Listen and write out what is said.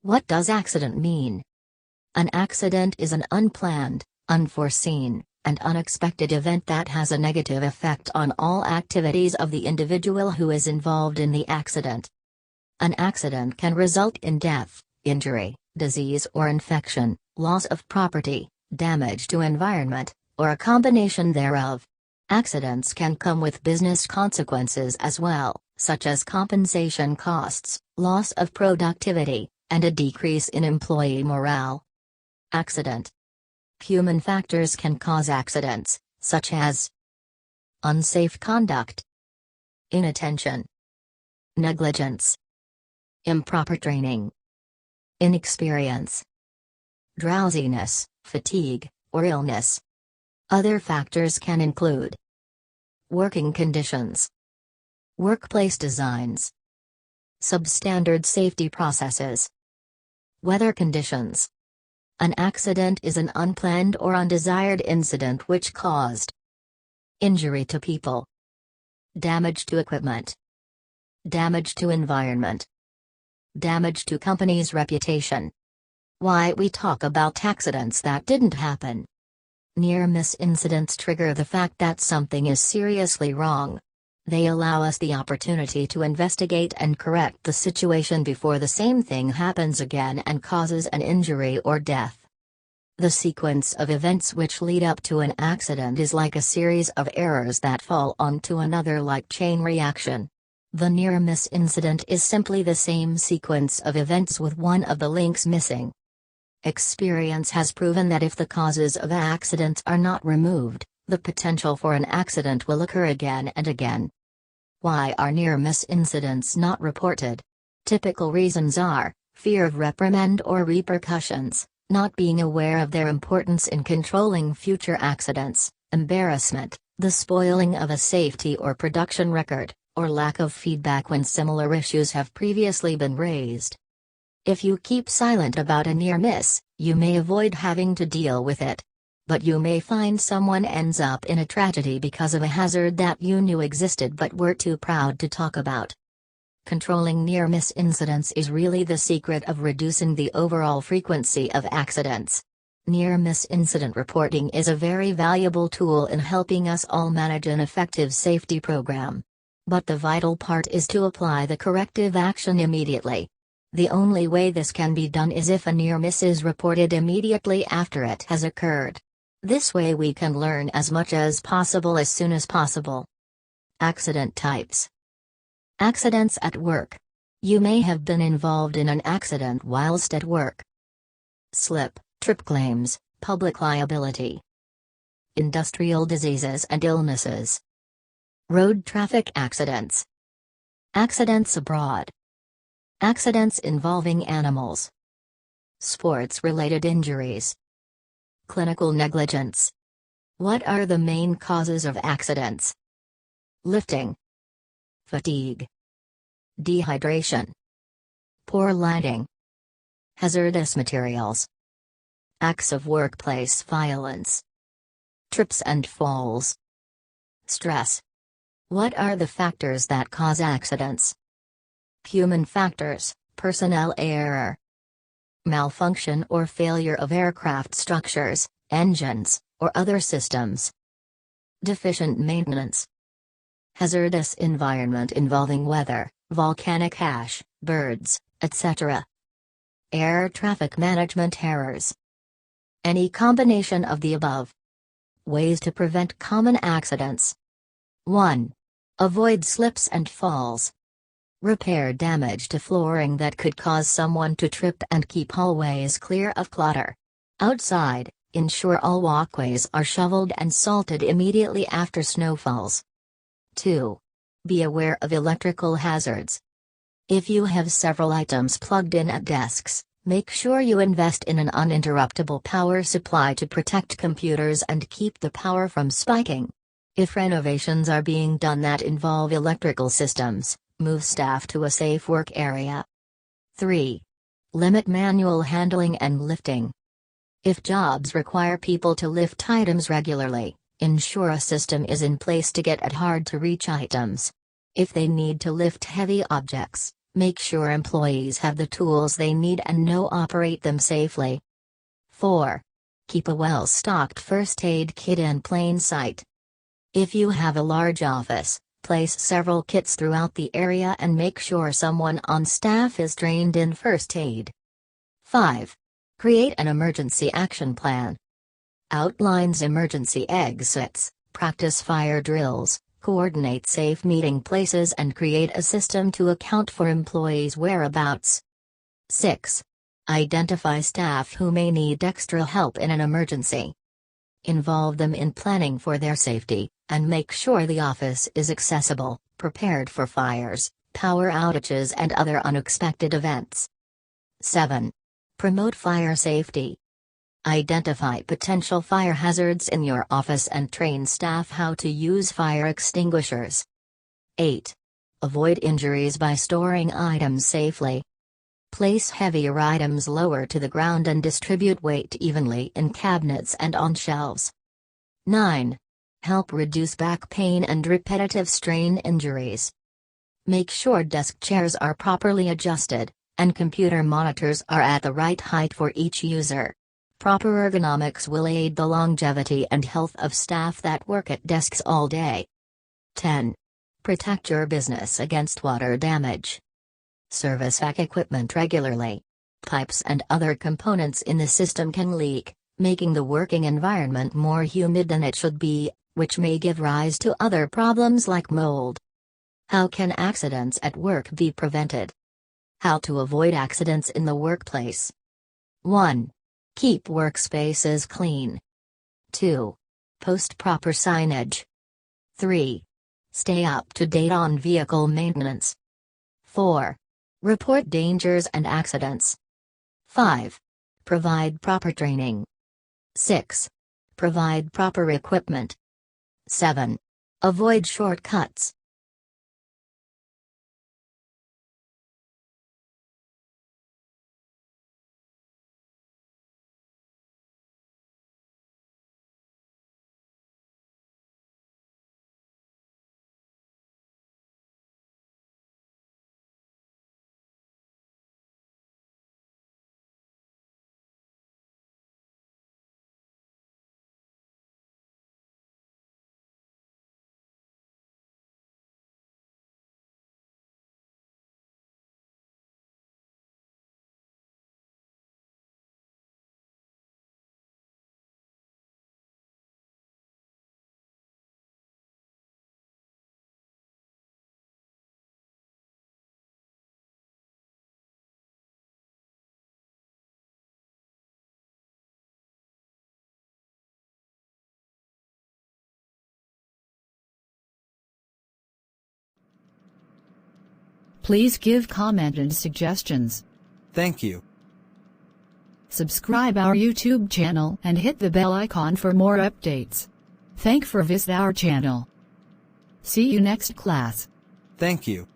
What does accident mean? An accident is an unplanned, unforeseen, and unexpected event that has a negative effect on all activities of the individual who is involved in the accident. An accident can result in death, injury, disease or infection, loss of property, damage to environment, or a combination thereof. Accidents can come with business consequences as well, such as compensation costs, loss of productivity, and a decrease in employee morale. Accident. Human factors can cause accidents, such as unsafe conduct, inattention, negligence, improper training, inexperience, drowsiness, fatigue, or illness. Other factors can include working conditions, workplace designs, substandard safety processes, weather conditions. An accident is an unplanned or undesired incident which caused injury to people, damage to equipment, damage to environment, damage to company's reputation. Why we talk about accidents that didn't happen. Near-miss incidents trigger the fact that something is seriously wrong. They allow us the opportunity to investigate and correct the situation before the same thing happens again and causes an injury or death. The sequence of events which lead up to an accident is like a series of errors that fall onto another like chain reaction. The near-miss incident is simply the same sequence of events with one of the links missing. Experience has proven that if the causes of accidents are not removed, the potential for an accident will occur again and again. Why are near-miss incidents not reported? Typical reasons are fear of reprimand or repercussions, not being aware of their importance in controlling future accidents, embarrassment, the spoiling of a safety or production record, or lack of feedback when similar issues have previously been raised. If you keep silent about a near miss, you may avoid having to deal with it. But you may find someone ends up in a tragedy because of a hazard that you knew existed but were too proud to talk about. Controlling near-miss incidents is really the secret of reducing the overall frequency of accidents. Near-miss incident reporting is a very valuable tool in helping us all manage an effective safety program. But the vital part is to apply the corrective action immediately. The only way this can be done is if a near miss is reported immediately after it has occurred. This way we can learn as much as possible as soon as possible. Accident types. Accidents at work. You may have been involved in an accident whilst at work. Slip, trip claims, public liability. Industrial diseases and illnesses. Road traffic accidents. Accidents abroad. Accidents involving animals. Sports-related injuries. Clinical negligence. What are the main causes of accidents? Lifting. Fatigue. Dehydration. Poor lighting. Hazardous materials. Acts of workplace violence. Trips and falls. Stress. What are the factors that cause accidents? Human factors, personnel error. Malfunction or failure of aircraft structures, engines, or other systems. Deficient maintenance. Hazardous environment involving weather, volcanic ash, birds, etc. Air traffic management errors. Any combination of the above. Ways to prevent common accidents. 1. Avoid slips and falls. Repair damage to flooring that could cause someone to trip and keep hallways clear of clutter. Outside, ensure all walkways are shoveled and salted immediately after snowfalls. 2. Be aware of electrical hazards. If you have several items plugged in at desks, make sure you invest in an uninterruptible power supply to protect computers and keep the power from spiking. If renovations are being done that involve electrical systems, move staff to a safe work area. 3. Limit manual handling and lifting. If jobs require people to lift items regularly, ensure a system is in place to get at hard-to-reach items. If they need to lift heavy objects, Make sure employees have the tools they need and know operate them safely. 4. Keep a well-stocked first aid kit in plain sight. If you have a large office, place several kits throughout the area and make sure someone on staff is trained in first aid. 5. Create an emergency action plan. Outlines emergency exits, practice fire drills, coordinate safe meeting places and create a system to account for employees' whereabouts. 6. Identify staff who may need extra help in an emergency. Involve them in planning for their safety, and make sure the office is accessible, prepared for fires, power outages and other unexpected events. 7. Promote fire safety. Identify potential fire hazards in your office and train staff how to use fire extinguishers. 8. Avoid injuries by storing items safely. Place heavier items lower to the ground and distribute weight evenly in cabinets and on shelves. 9. Help reduce back pain and repetitive strain injuries. Make sure desk chairs are properly adjusted, and computer monitors are at the right height for each user. Proper ergonomics will aid the longevity and health of staff that work at desks all day. 10. Protect your business against water damage. Service HVAC equipment regularly. Pipes and other components in the system can leak, making the working environment more humid than it should be, which may give rise to other problems like mold. How can accidents at work be prevented? How to avoid accidents in the workplace. 1. Keep workspaces clean. 2. Post proper signage. 3. Stay up to date on vehicle maintenance. 4. Report dangers and accidents. 5. Provide proper training. 6. Provide proper equipment. 7. Avoid shortcuts. Please give comment and suggestions. Thank you. Subscribe our YouTube channel and hit the bell icon for more updates. Thank for visit our channel. See you next class. Thank you.